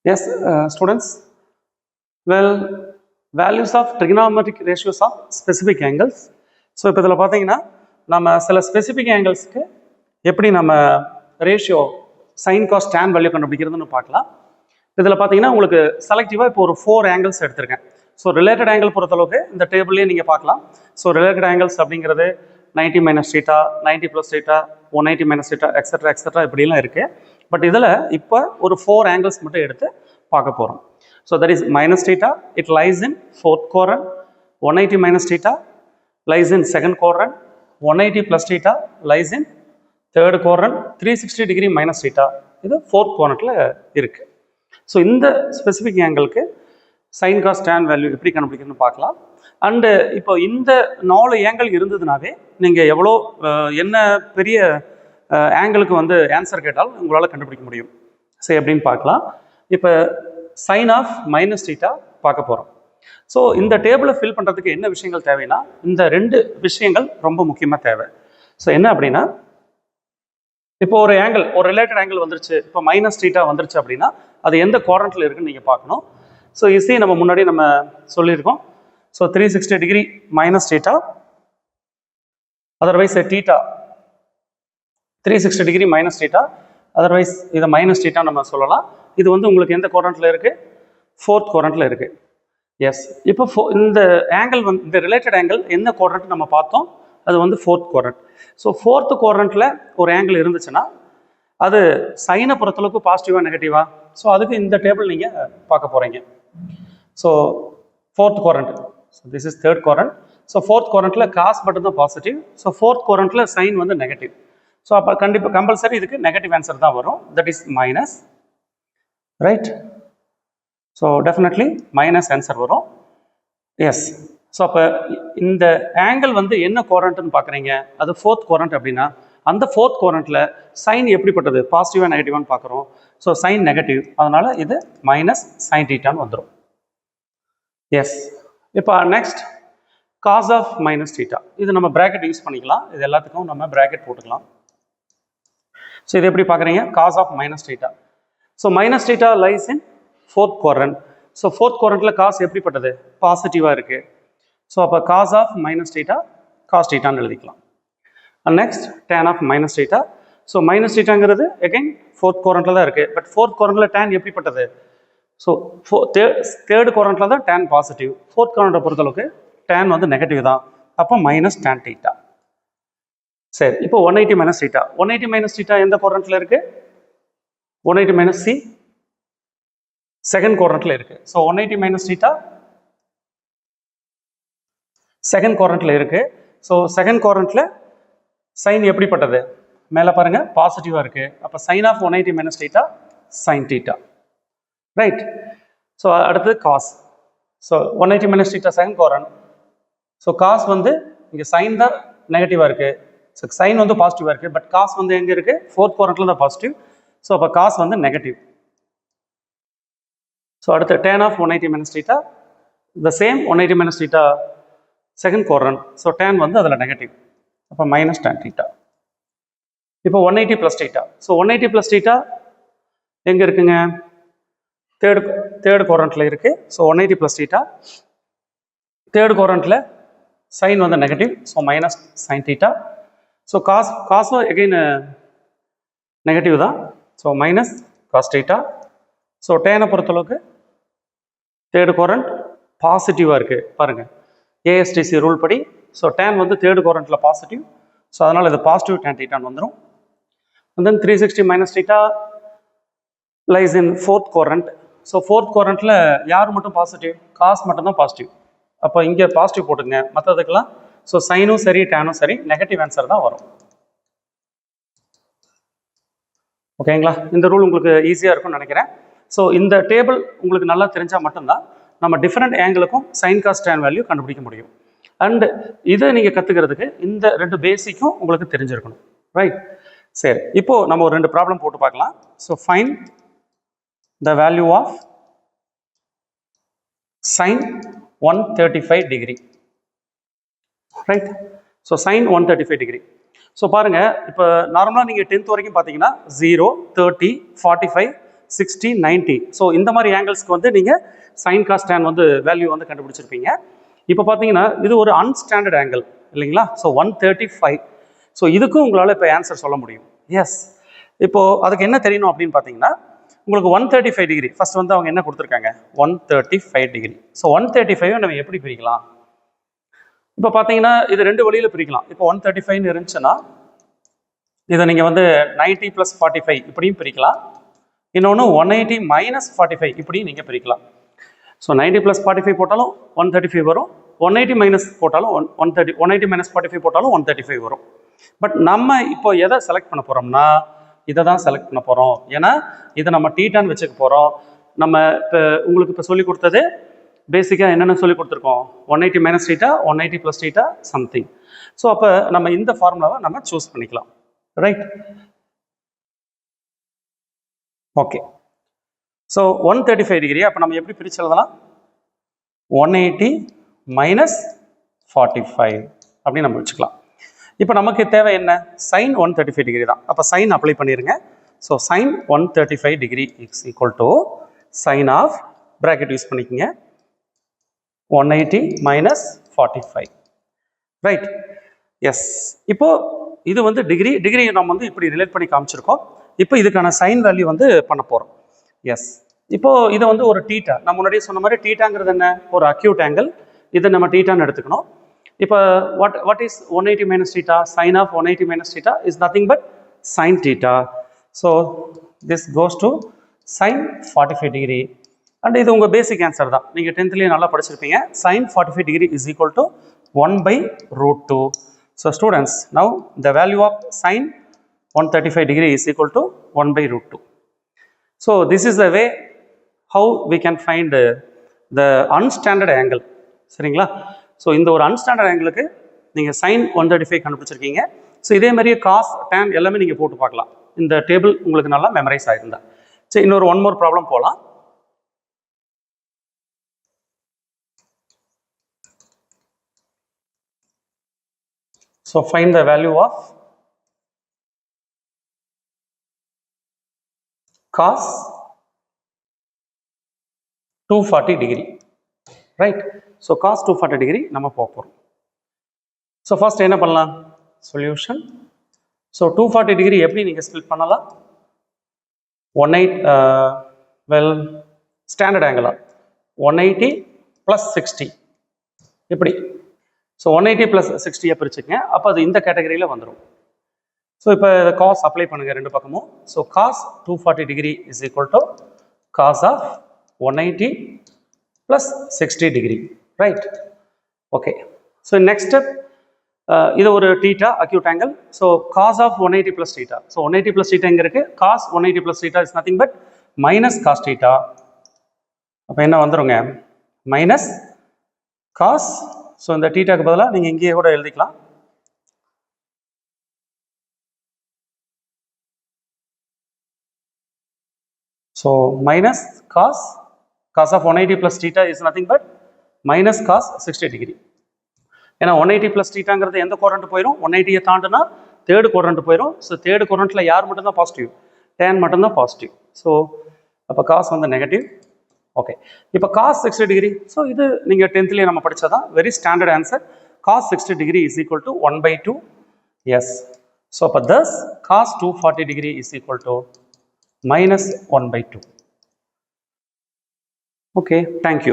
Yes, students. Well, values of trigonometric ratios of specific angles. So இப்போ இதில் பார்த்தீங்கன்னா நம்ம சில ஸ்பெசிஃபிக் ஆங்கிள்ஸ்க்கு எப்படி நம்ம ratio sine cos tan value கண்டுபிடிக்கிறதுன்னு பார்க்கலாம். இதில் பார்த்தீங்கன்னா உங்களுக்கு செலக்டிவாக இப்போ ஒரு 4 ஆங்கிள்ஸ் எடுத்திருக்கேன். ஸோ ரிலேட்டட் ஆங்கிள் பொறுத்தளவுக்கு இந்த டேபிள்லேயே நீங்கள் பார்க்கலாம். ஸோ ரிலேட்டட் ஆங்கிள்ஸ் அப்படிங்கிறது 90 minus θ, 90 plus θ, 180 minus θ, extra extra இப்படிலாம் இருக்குது. பட் இதில் இப்போ ஒரு 4 ஆங்கிள்ஸ் மட்டும் எடுத்து பார்க்க போகிறோம். So that is minus θ, it lies in 4th quadrant, 180 minus θ lies in 2nd quadrant, 180 plus θ lies in 3rd quadrant, 360 degree minus θ இது 4th quadrantல இருக்கு. ஸோ இந்த ஸ்பெசிஃபிக் ஆங்கிளுக்கு சைன் காஸ் டேன் வேல்யூ எப்படி கண்டுபிடிக்கணும்னு பார்க்கலாம். அண்டு இப்போ இந்த 4 ஆங்கிள் இருந்ததுனாவே நீங்கள் எவ்வளோ என்ன பெரிய ஆங்கிளுக்கு வந்து ஆன்சர் கேட்டால் உங்களால் கண்டுபிடிக்க முடியும். சரி எப்படின்னு பார்க்கலாம். இப்போ சைன் ஆஃப் மைனஸ் θ பார்க்க போகிறோம். ஸோ இந்த டேபிளை ஃபில் பண்ணுறதுக்கு என்ன விஷயங்கள் தேவைன்னா இந்த 2 விஷயங்கள் ரொம்ப முக்கியமாக தேவை. ஸோ என்ன அப்படின்னா இப்போ ஒரு ஆங்கிள், ஒரு ரிலேட்டட் ஆங்கிள் வந்துருச்சு, இப்போ மைனஸ் θ வந்துருச்சு அப்படின்னா அது எந்த குவாட்ரண்ட்டில் இருக்குன்னு நீங்கள் பார்க்கணும். ஸோ இசி நம்ம முன்னாடி நம்ம சொல்லியிருக்கோம். So 360 degree minus θ, otherwise θ 360 degree minus θ, otherwise இதை மைனஸ் θ நம்ம சொல்லலாம். இது வந்து உங்களுக்கு எந்த குவாட்ரண்ட்டில் இருக்குது? 4th quadrantல இருக்குது. எஸ், இப்போ இந்த ஆங்கிள் வந்து இந்த ரிலேட்டட் ஆங்கிள் என்ன குவாட்ரண்ட் நம்ம பார்த்தோம், அது வந்து 4th quadrant. ஸோ 4th quadrantல ஒரு ஆங்கிள் இருந்துச்சுன்னா அது சைனை பொறுத்தளவுக்கு பாசிட்டிவா நெகட்டிவா? ஸோ அதுக்கு இந்த டேபிள் நீங்கள் பார்க்க போகிறீங்க. So 4th quadrant, so this is 3rd quadrant. So 4th quadrantல காஸ் மட்டும்தான் பாசிட்டிவ். ஸோ 4th quadrantல சைன் வந்து நெகட்டிவ். ஸோ அப்போ கண்டிப்பாக கம்பல்சரி இதுக்கு நெகட்டிவ் ஆன்சர் தான் வரும். That is minus, right? So definitely minus answer வரும். எஸ். ஸோ அப்போ இந்த ஆங்கிள் வந்து என்ன குவாட்ரண்ட்னு பார்க்குறீங்க, அது 4th quadrant அப்படின்னா அந்த 4th quadrantல சைன் எப்படிப்பட்டது, பாசிட்டிவா நெகட்டிவான்னு பார்க்குறோம். ஸோ சைன் நெகட்டிவ், அதனால இது மைனஸ் சைன் θன்னு வந்துடும். எஸ். இப்போ நெக்ஸ்ட் காஸ் ஆஃப் மைனஸ் θ, இது நம்ம பிராக்கெட் யூஸ் பண்ணிக்கலாம். இது எல்லாத்துக்கும் நம்ம பிராக்கெட் போட்டுக்கலாம். ஸோ இது எப்படி பார்க்குறீங்க, cos of minus θ. So minus θ lies in 4th quadrant. So 4th quadrantல காஸ் எப்படிப்பட்டது, பாசிட்டிவாக இருக்குது. ஸோ அப்போ காஸ் ஆஃப் மைனஸ் θ காஸ் θன்னு எழுதிக்கலாம். And next tan of minus θ. So minus θங்கிறது அகைன் 4th quadrantல தான் இருக்குது. பட் 4th quadrantல டேன் எப்படிப்பட்டது? ஸோ 3rd quadrantல தான் டேன் பாசிட்டிவ். 4th quadrantை பொறுத்தளவுக்கு டேன் வந்து நெகட்டிவ் தான். அப்போ மைனஸ் டேன் θ. சரி, இப்போ 180 மைனஸ் θ. 180 மைனஸ் θ எந்த குவாட்ரண்ட்ல இருக்கு? 180 மைனஸ் சி 2nd quadrantல இருக்கு. ஸோ 180 மைனஸ் θ 2nd quadrantல இருக்கு. ஸோ 2nd quadrantல சைன் எப்படிப்பட்டது, மேலே பாருங்க பாசிட்டிவா இருக்கு. அப்போ sine of 180 minus θ sine θ, right? So அடுத்தது cos. So 180 minus θ 2nd quadrant. So cos வந்து இங்கே சைன் தான் நெகட்டிவா இருக்கு, ஸோ சைன் வந்து பாசிட்டிவா இருக்கு. பட் காஸ் வந்து எங்க இருக்கு? 4th quadrantல தான் பாசிட்டிவ். ஸோ அப்போ காஸ் வந்து நெகட்டிவ். ஸோ அடுத்து tan of 180 minus θ, the same 180 minus θ 2nd quadrant. So tan வந்து அதில் நெகட்டிவ். அப்போ மைனஸ் டேன் θ. இப்போ 180 ப்ளஸ் θ. ஸோ 180 ப்ளஸ் θ எங்கே இருக்குங்க? தேர்ட் quadrantல இருக்கு. ஸோ 180 ப்ளஸ் θ 3rd quadrantல சைன் வந்து negative. So minus sine θ. So காசும் எகைன் நெகட்டிவ் தான். So minus cos θ. ஸோ டேனை பொறுத்தளவுக்கு 3rd quadrant பாசிட்டிவாக இருக்குது பாருங்கள், ஏஎஸ்டிசி ரூல் படி. ஸோ டேன் வந்து 3rd quadrantல பாசிட்டிவ். ஸோ அதனால் இது பாசிட்டிவ் டேன் θன்னு வந்துடும். And then 360 minus θ lies in 4th quadrant. So 4th quadrantல யார் மட்டும் பாசிட்டிவ்? காஸ் மட்டும்தான் பாசிட்டிவ். அப்போ இங்கே பாசிட்டிவ் போட்டுங்க, மற்றதுக்கெல்லாம் ஸோ சைனும் சரி டேனும் சரி நெகட்டிவ் ஆன்சர் தான் வரும். ஓகேங்களா? இந்த ரூல் உங்களுக்கு ஈஸியாக இருக்கும்னு நினைக்கிறேன். ஸோ இந்த டேபிள் உங்களுக்கு நல்லா தெரிஞ்சால் மட்டும்தான் நம்ம டிஃப்ரெண்ட் ஆங்கிளுக்கும் சைன் காஸ் டேன் வேல்யூ கண்டுபிடிக்க முடியும். அண்ட் இதை நீங்கள் கற்றுக்கிறதுக்கு இந்த 2 பேசிக்கும் உங்களுக்கு தெரிஞ்சிருக்கணும், ரைட்? சரி, இப்போ நம்ம ஒரு 2 ப்ராப்ளம் போட்டு பார்க்கலாம். So find the value of sine 135 degree, right? So sine 135 degree. So பாருங்கள், இப்போ நார்மலாக நீங்கள் 10th வரைக்கும் பார்த்தீங்கன்னா 0, 30, 45, 60, 90. ஸோ இந்த மாதிரி ஆங்கிள்ஸ்க்கு வந்து நீங்கள் சைன் காஸ் டேன் வந்து வேல்யூ வந்து கண்டுபிடிச்சிருப்பீங்க. இப்போ பார்த்தீங்கன்னா இது ஒரு அன்ஸ்டாண்டர்ட் ஆங்கிள் இல்லைங்களா? ஸோ 135. ஸோ இதுக்கும் உங்களால் இப்போ ஆன்சர் சொல்ல முடியும். எஸ், இப்போது அதுக்கு என்ன தெரியணும் அப்படின்னு பார்த்தீங்கன்னா உங்களுக்கு 135 டிகிரி ஃபர்ஸ்ட் வந்து அவங்க என்ன கொடுத்துருக்காங்க 135 டிகிரி. ஸோ 135 நம்ம எப்படி பிரிக்கலாம்? இப்போ பார்த்தீங்கன்னா இது ரெண்டு வழியில் பிரிக்கலாம். இப்போ 135 இருந்துச்சுன்னா இதை நீங்கள் வந்து 90 + 45 இப்படியும் பிரிக்கலாம். இன்னொன்று 180 - 45 இப்படியும் நீங்கள் பிரிக்கலாம். ஸோ 90 + 45 போட்டாலும் 135 வரும், 180 - போட்டாலும் 180 - 45 போட்டாலும் 135 வரும். பட் நம்ம இப்போ எதை செலக்ட் பண்ண போகிறோம்னா இதை தான் செலக்ட் பண்ண போகிறோம். ஏன்னா இதை நம்ம டீட்டான்னு வச்சுக்க போகிறோம். நம்ம இப்போ உங்களுக்கு இப்போ சொல்லி கொடுத்தது பேசிக்காக என்னென்ன சொல்லி கொடுத்துருக்கோம் 180 - θ, 180 + θ சம்திங். ஸோ அப்போ நம்ம இந்த ஃபார்முலாவை நம்ம சூஸ் பண்ணிக்கலாம். Right, okay. ஸோ 135 டிகிரி அப்போ நம்ம எப்படி பிரிச்சு எழுதலாம் 180 - 45 அப்படின்னு நம்ம வச்சுக்கலாம். இப்போ நமக்கு தேவை என்ன சைன் 135 டிகிரி தான். அப்போ சைன் அப்ளை பண்ணிடுங்க. So sine 135 degree is equal to sine of bracket use பண்ணிக்கோங்க 180 - 45. Right, yes. இப்போ இது வந்து டிகிரி நம்ம வந்து இப்படி ரிலேட் பண்ணி காமிச்சிருக்கோம். இப்போ இதுக்கான சைன் வேல்யூ வந்து பண்ண போகிறோம். எஸ், இப்போ இது வந்து ஒரு டீட்டா. நான் முன்னாடியே சொன்ன மாதிரி டீட்டாங்கிறது என்ன ஒரு அக்யூட் ஆங்கிள். இதை நம்ம டீட்டான்னு எடுத்துக்கணும். இப்போ what is 180 - θ? Sin of 180 - θ is nothing but sin θ. So this goes to sin 45 degree. And இது உங்கள் பேசிக் ஆன்சர் தான். நீங்கள் 10th நல்லா படிச்சிருப்பீங்க. sin 45 degree is equal to 1/√2. So students, now the value of sin 135 degree is equal to 1/√2. So this is the way how we can find the unstandard angle. சரிங்களா? So இந்த ஒரு அன்ஸ்டாண்டர்ட் ஆங்கிளுக்கு நீங்கள் sign 135 கண்டுபிடிச்சிருக்கீங்க. So இதே மாதிரியே cos tan எல்லாமே நீங்கள் போட்டு பார்க்கலாம். இந்த டேபிள் உங்களுக்கு நல்லா மெமரைஸ் ஆகிருந்தா. சரி, இன்னொரு ஒன் மோர் ப்ராப்ளம் போகலாம். So find the value of cos 240 degree. Right, so cos 240 degree நம்ம போக போகிறோம். ஸோ ஃபர்ஸ்ட் என்ன பண்ணலாம் சொல்யூஷன். ஸோ 240 டிகிரி எப்படி நீங்கள் ஸ்பிளிட் பண்ணலாம் 180 ஸ்டாண்டர்ட் ஆங்கிளா 180 + 60 இப்படி. ஸோ 180 + 60 பிரிச்சுக்கங்க. அப்போ அது இந்த கேட்டகரியில் வந்துடும். ஸோ இப்போ காஸ் அப்ளை பண்ணுங்கள் ரெண்டு பக்கமும். So cos 240 degree is equal to cos of 180 + 60 degree. Right, okay. So next step, இது ஒரு theta acute angle. So cos of 180 + θ. So 180 + θ எங்கே இருக்குது cos 180 + θ is nothing but minus cos θ. அப்போ என்ன வந்துடுங்க மைனஸ் காஸ். ஸோ இந்த டீட்டாக்கு பதிலாக நீங்கள் இங்கேயே கூட எழுதிக்கலாம். So minus cos of 180 + θ is nothing but minus cos 60 degree. ஏன்னா 180 + θங்கிறது எந்த குவாட்ரண்ட் போயிடும் 180 தாண்டுனா தேர்ட் குவாட்ரண்ட் போயிடும். ஸோ தேர்ட் குவாட்ரண்ட்டில் யார் மட்டும்தான் பாசிட்டிவ் tan மட்டும்தான் பாசிட்டிவ். ஸோ அப்போ காஸ் வந்து நெகட்டிவ். ஓகே, இப்போ காஸ் 60 டிகிரி. ஸோ இது நீங்கள் 10th நம்ம படித்ததான் very standard answer. Cos 60 degree is equal to 1/2. Yes, so அப்போ thus cos 240 degree is equal to -1/2. Okay, thank you.